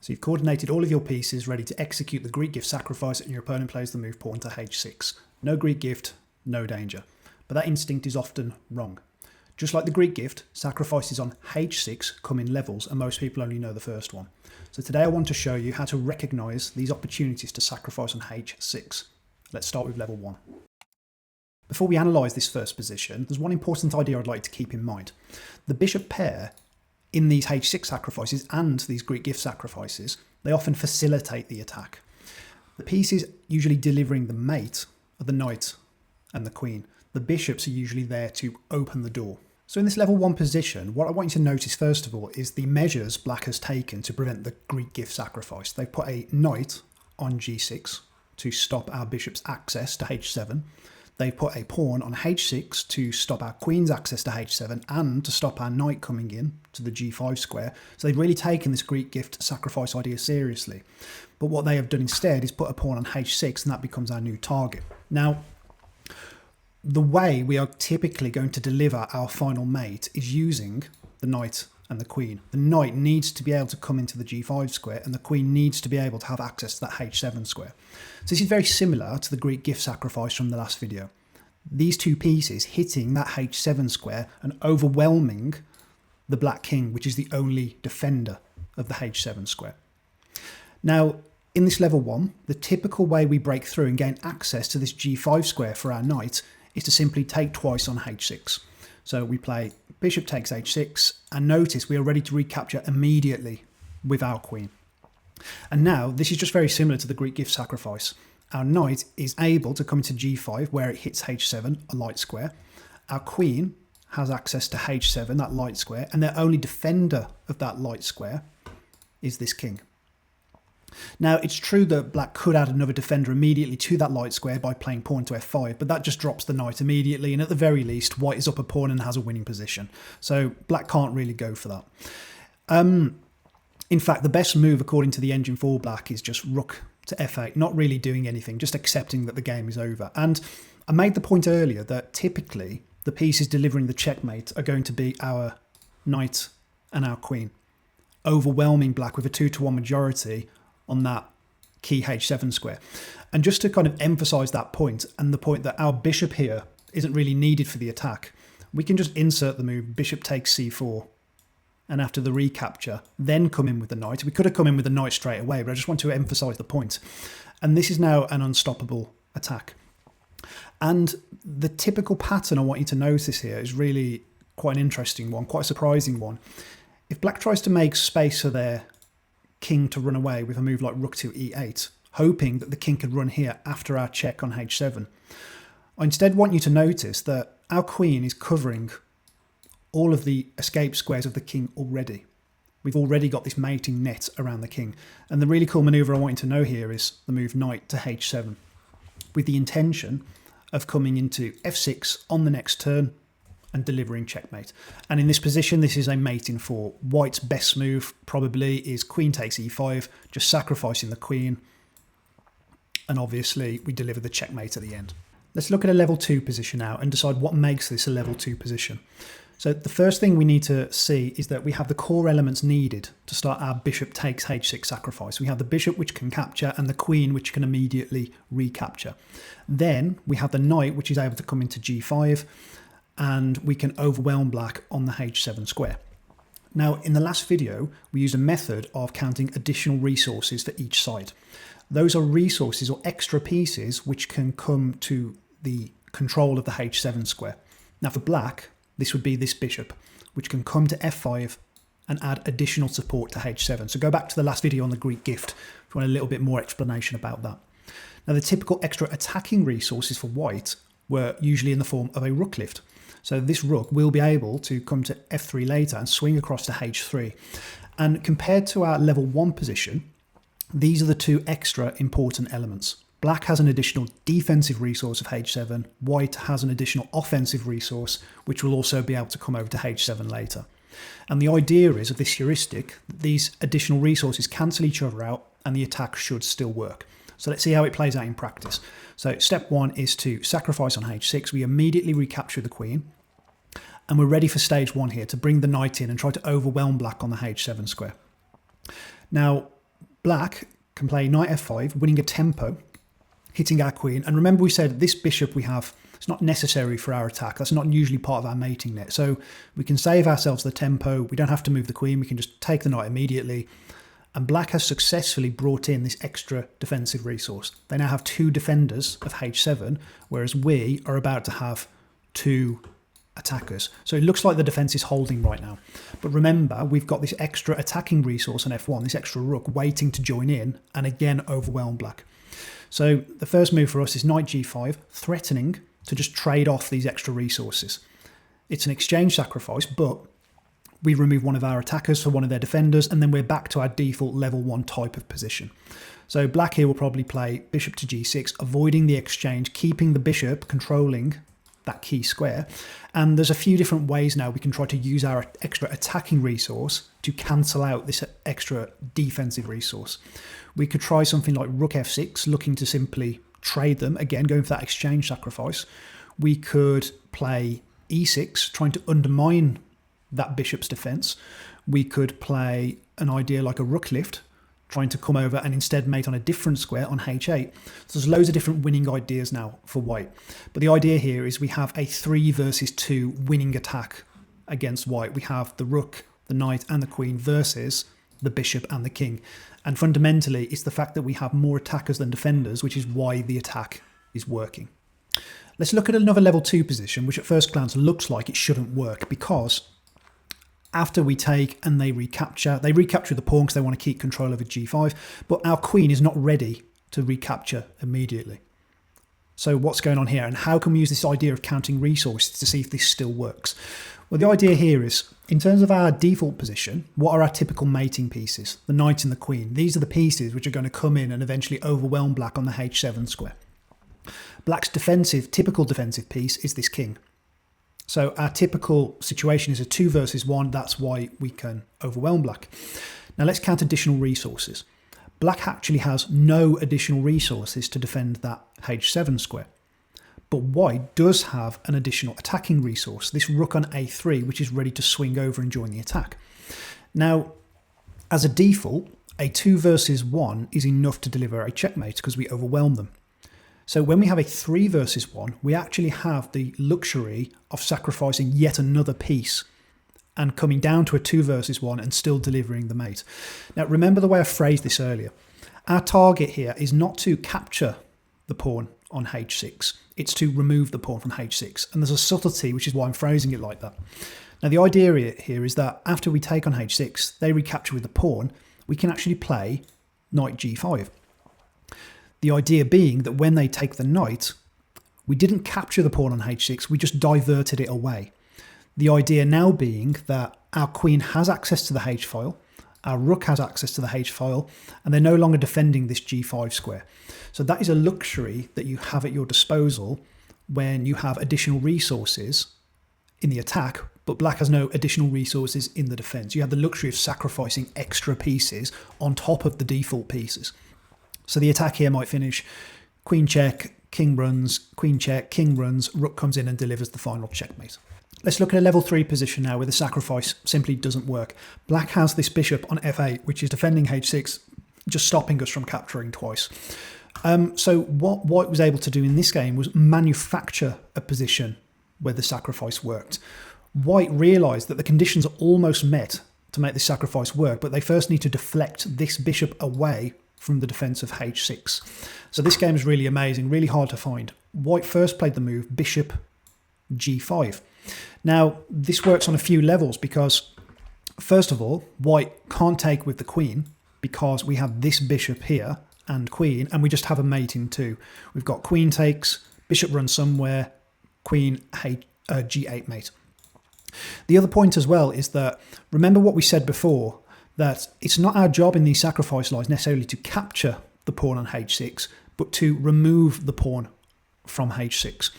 So you've coordinated all of your pieces ready to execute the Greek gift sacrifice, and your opponent plays the move pawn to h6. No Greek gift, no danger. But that instinct is often wrong. Just like the Greek gift, sacrifices on h6 come in levels, and most people only know the first one. So today I want to show you how to recognise these opportunities to sacrifice on h6. Let's start with level 1. Before we analyse this first position, there's one important idea I'd like to keep in mind. The bishop pair in these h6 sacrifices and these Greek gift sacrifices, they often facilitate the attack. The pieces usually delivering the mate are the knight and the queen. The bishops are usually there to open the door. So in this level 1 position, what I want you to notice first of all is the measures black has taken to prevent the Greek gift sacrifice. They've put a knight on g6 to stop our bishop's access to h7. They've put a pawn on h6 to stop our queen's access to h7 and to stop our knight coming in to the g5 square. So they've really taken this Greek gift sacrifice idea seriously. But what they have done instead is put a pawn on h6, and that becomes our new target. Now, the way we are typically going to deliver our final mate is using the knight and the queen. The knight needs to be able to come into the g5 square, and the queen needs to be able to have access to that h7 square. So this is very similar to the Greek gift sacrifice from the last video. These two pieces hitting that h7 square and overwhelming the black king, which is the only defender of the h7 square. Now, in this level 1, the typical way we break through and gain access to this g5 square for our knight is to simply take twice on h6. So we play bishop takes h6, and notice we are ready to recapture immediately with our queen. And now this is just very similar to the Greek gift sacrifice. Our knight is able to come to g5 where it hits h7, a light square. Our queen has access to h7, that light square, and their only defender of that light square is this king. Now, it's true that black could add another defender immediately to that light square by playing pawn to f5, but that just drops the knight immediately, and at the very least, white is up a pawn and has a winning position. So black can't really go for that. In fact, the best move, according to the engine for black, is just rook to f8, not really doing anything, just accepting that the game is over. And I made the point earlier that typically the pieces delivering the checkmate are going to be our knight and our queen, overwhelming black with a 2-to-1 majority on that key h7 square. And just to kind of emphasize that point, and the point that our bishop here isn't really needed for the attack, we can just insert the move bishop takes c4, and after the recapture then come in with the knight. We could have come in with the knight straight away, but I just want to emphasize the point. And this is now an unstoppable attack. And the typical pattern I want you to notice here is really quite an interesting one, quite a surprising one. If black tries to make space for their king to run away with a move like rook to e8, hoping that the king could run here after our check on h7, I instead want you to notice that our queen is covering all of the escape squares of the king already. We've already got this mating net around the king. And the really cool maneuver I want you to know here is the move knight to h7, with the intention of coming into f6 on the next turn and delivering checkmate. And in this position, this is a mate in 4. White's best move probably is queen takes e5, just sacrificing the queen. And obviously we deliver the checkmate at the end. Let's look at a level 2 position now and decide what makes this a level 2 position. So the first thing we need to see is that we have the core elements needed to start our bishop takes h6 sacrifice. We have the bishop, which can capture, and the queen, which can immediately recapture. Then we have the knight, which is able to come into g5, and we can overwhelm black on the h7 square. Now, in the last video, we used a method of counting additional resources for each side. Those are resources or extra pieces which can come to the control of the h7 square. Now, for black, this would be this bishop, which can come to f5 and add additional support to h7. So go back to the last video on the Greek gift if you want a little bit more explanation about that. Now, the typical extra attacking resources for white were usually in the form of a rook lift. So this rook will be able to come to f3 later and swing across to h3. And compared to our level 1 position, these are the two extra important elements. Black has an additional defensive resource of h7. White has an additional offensive resource, which will also be able to come over to h7 later. And the idea is of this heuristic, that these additional resources cancel each other out and the attack should still work. So let's see how it plays out in practice. So step 1 is to sacrifice on h6. We immediately recapture the queen. And we're ready for stage 1 here to bring the knight in and try to overwhelm black on the h7 square. Now, Black can play knight f5, winning a tempo, hitting our queen. And remember we said this bishop we have, it's not necessary for our attack. That's not usually part of our mating net. So we can save ourselves the tempo. We don't have to move the queen. We can just take the knight immediately. And Black has successfully brought in this extra defensive resource. They now have 2 defenders of h7, whereas we are about to have 2 attackers. So it looks like the defense is holding right now. But remember, we've got this extra attacking resource on f1, this extra rook waiting to join in and again overwhelm Black. So the first move for us is knight g5, threatening to just trade off these extra resources. It's an exchange sacrifice, but we remove one of our attackers for one of their defenders, and then we're back to our default level 1 type of position. So Black here will probably play bishop to g6, avoiding the exchange, keeping the bishop controlling that key square. And there's a few different ways now we can try to use our extra attacking resource to cancel out this extra defensive resource. We could try something like rook f6, looking to simply trade them, again going for that exchange sacrifice. We could play e6, trying to undermine that bishop's defense. We could play an idea like a rook lift, trying to come over and instead mate on a different square on h8. So there's loads of different winning ideas now for white. But the idea here is we have a 3 versus 2 winning attack against white. We have the rook, the knight and the queen versus the bishop and the king. And fundamentally, it's the fact that we have more attackers than defenders, which is why the attack is working. Let's look at another level 2 position, which at first glance looks like it shouldn't work, because after we take and they recapture the pawn because they want to keep control over g5, but our queen is not ready to recapture immediately. So what's going on here, and how can we use this idea of counting resources to see if this still works? Well, the idea here is, in terms of our default position, what are our typical mating pieces? The knight and the queen. These are the pieces which are going to come in and eventually overwhelm Black on the h7 square. Black's typical defensive piece is this king. So our typical situation is a 2 versus 1. That's why we can overwhelm Black. Now let's count additional resources. Black actually has no additional resources to defend that h7 square. But white does have an additional attacking resource, this rook on a3, which is ready to swing over and join the attack. Now, as a default, a 2 versus 1 is enough to deliver a checkmate because we overwhelm them. So when we have a 3 versus 1, we actually have the luxury of sacrificing yet another piece and coming down to a 2 versus 1 and still delivering the mate. Now remember the way I phrased this earlier. Our target here is not to capture the pawn on h6, it's to remove the pawn from h6. And there's a subtlety, which is why I'm phrasing it like that. Now the idea here is that after we take on h6, they recapture with the pawn, we can actually play knight g5. The idea being that when they take the knight, we didn't capture the pawn on h6, we just diverted it away. The idea now being that our queen has access to the h-file, our rook has access to the h-file, and they're no longer defending this g5 square. So that is a luxury that you have at your disposal when you have additional resources in the attack, but Black has no additional resources in the defense. You have the luxury of sacrificing extra pieces on top of the default pieces. So the attack here might finish queen check, king runs, queen check, king runs, rook comes in and delivers the final checkmate. Let's look at a level 3 position now where the sacrifice simply doesn't work. Black has this bishop on f8, which is defending h6, just stopping us from capturing twice. So what White was able to do in this game was manufacture a position where the sacrifice worked. White realised that the conditions are almost met to make this sacrifice work, but they first need to deflect this bishop away from the defence of h6. So this game is really amazing, really hard to find. White first played the move bishop g5. Now, this works on a few levels because, first of all, White can't take with the queen because we have this bishop here and queen, and we just have a mate in 2. We've got queen takes, bishop runs somewhere, queen g8 mate. The other point as well is that, remember what we said before, that it's not our job in these sacrifice lines necessarily to capture the pawn on h6, but to remove the pawn from h6.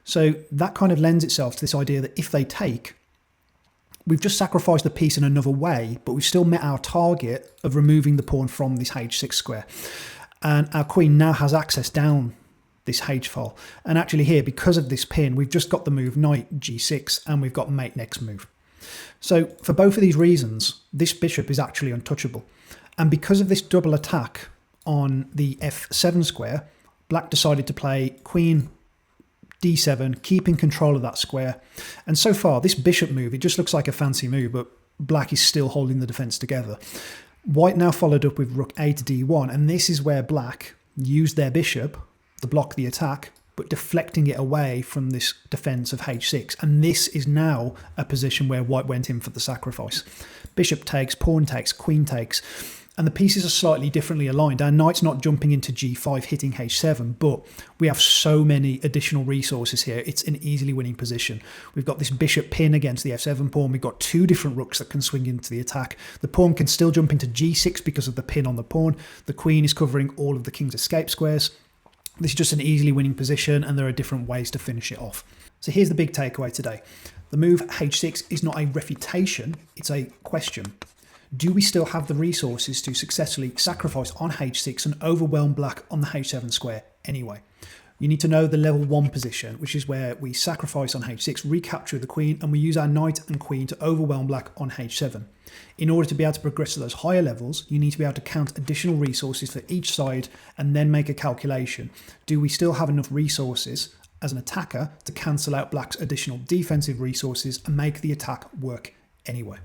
So that kind of lends itself to this idea that if they take, we've just sacrificed the piece in another way, but we've still met our target of removing the pawn from this h6 square. And our queen now has access down this h-file. And actually here, because of this pin, we've just got the move knight g6 and we've got mate next move. So for both of these reasons, this bishop is actually untouchable. And because of this double attack on the f7 square, black decided to play queen d7, keeping control of that square. And so far, this bishop move, it just looks like a fancy move, but black is still holding the defense together. White now followed up with rook a to d1, and this is where black used their bishop to block the attack, but deflecting it away from this defense of h6. And this is now a position where white went in for the sacrifice. Bishop takes, pawn takes, queen takes, and the pieces are slightly differently aligned. Our knight's not jumping into g5, hitting h7, but we have so many additional resources here. It's an easily winning position. We've got this bishop pin against the f7 pawn. We've got two different rooks that can swing into the attack. The pawn can still jump into g6 because of the pin on the pawn. The queen is covering all of the king's escape squares. This is just an easily winning position, and there are different ways to finish it off. So here's the big takeaway today. The move h6 is not a refutation, it's a question. Do we still have the resources to successfully sacrifice on h6 and overwhelm black on the h7 square anyway? You need to know the level 1 position, which is where we sacrifice on h6, recapture the queen, and we use our knight and queen to overwhelm black on h7. In order to be able to progress to those higher levels, you need to be able to count additional resources for each side and then make a calculation. Do we still have enough resources as an attacker to cancel out black's additional defensive resources and make the attack work anyway?